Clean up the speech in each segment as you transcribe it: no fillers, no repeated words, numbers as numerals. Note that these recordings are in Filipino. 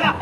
Thank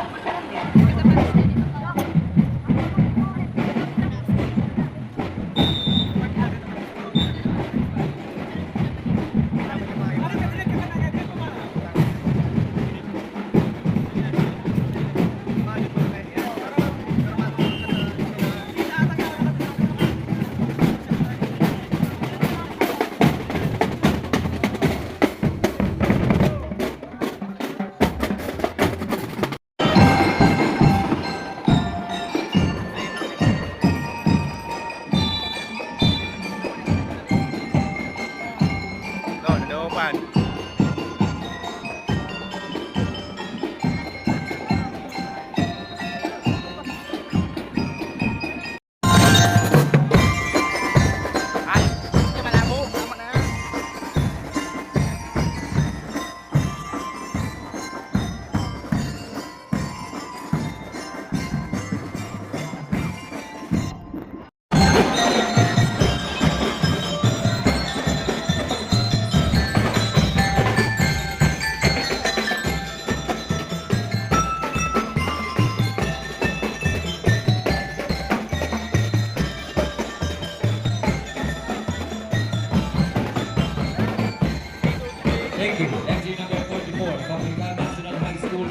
you. MG number 44, Capital National High School,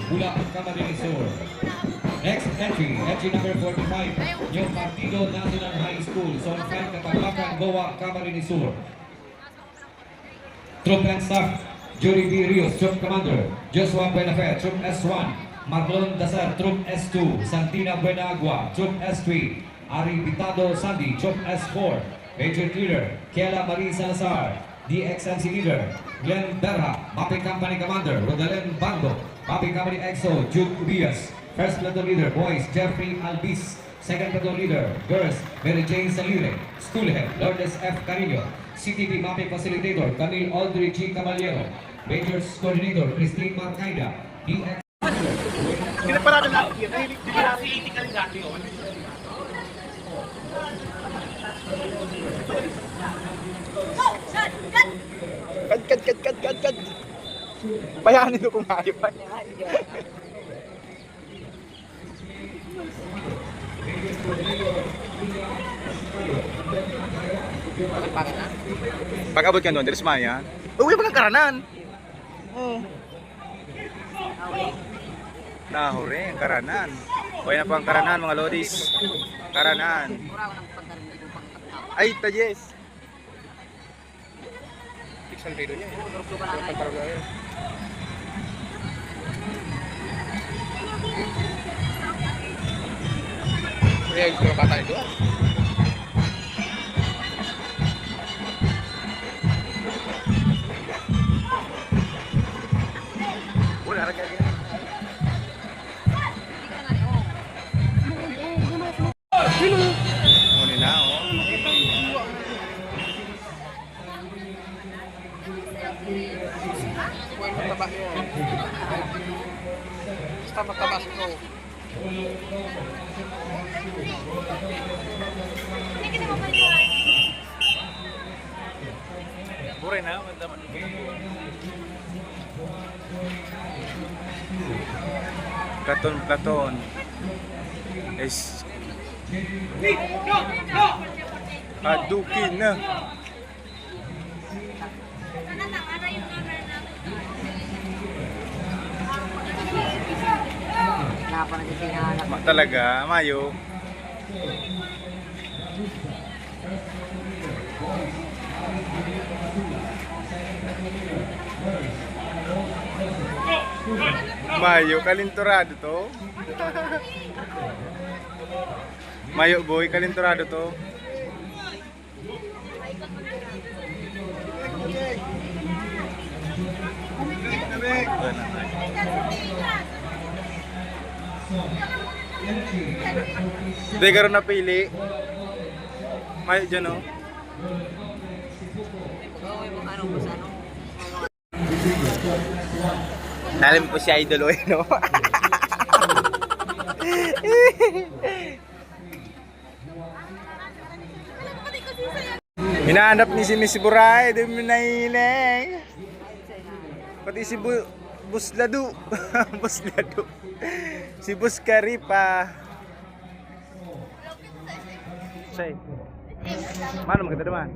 Bulacan, Camarines Sur. Next entry, MG number 45, New Partido National High School, Sonfan, Katapacan, Goa, Camarines Sur. Troop and Staff, Jury B. Rios, Troop Commander, Joshua Buenafe, Troop S1, Marlon Dasar, Troop S2, Santina Buenagua, Troop S3, Ari Pitado Sandy, Troop S4, Major Leader, Kiela Marie Salazar, DXMC Leader, Glenn Berha, Mapping Company Commander, Rodalen Bando, Mapping Company EXO, Jude Ubias, First Platoon Leader, Boys, Jeffrey Albis, Second Platoon Leader, Girls, Mary Jane Salire, School Head, Lourdes F. Carrillo, CTP Mapping Facilitator, Camille Audrey G. Caballero, Majors Coordinator, Christine Marcaida, DX. Pinaparada natin yun. Hindi ka natin yun. Kad. Bayanin ko kung ayaw pa. Pag abot ka doon, Deres Maya. Uwi pa ng karanan. Oo. Nahuri, ang karanan. Uwi na po ang karanan, mga lodis. Karanan. Ay, tajes. Tiksan video niya. Kaya yung pura bata ito. Wala rin kaya. Muna na, oh. Mataba yan. Basta matabas ko. Buray na, mataba. Platon. Es Adukin na. Talaga, Mayo. Mayo, kalinturado to. Mayo boy, kalinturado to. Hindi ka rin napili. Mayo dyan o. Nalim po si Idol o no? Hinahanap ni si Miss Buray, di mo nahiling. Pati si Busladu. Busladu. Si Buskari pa. Say. Mana maganda naman?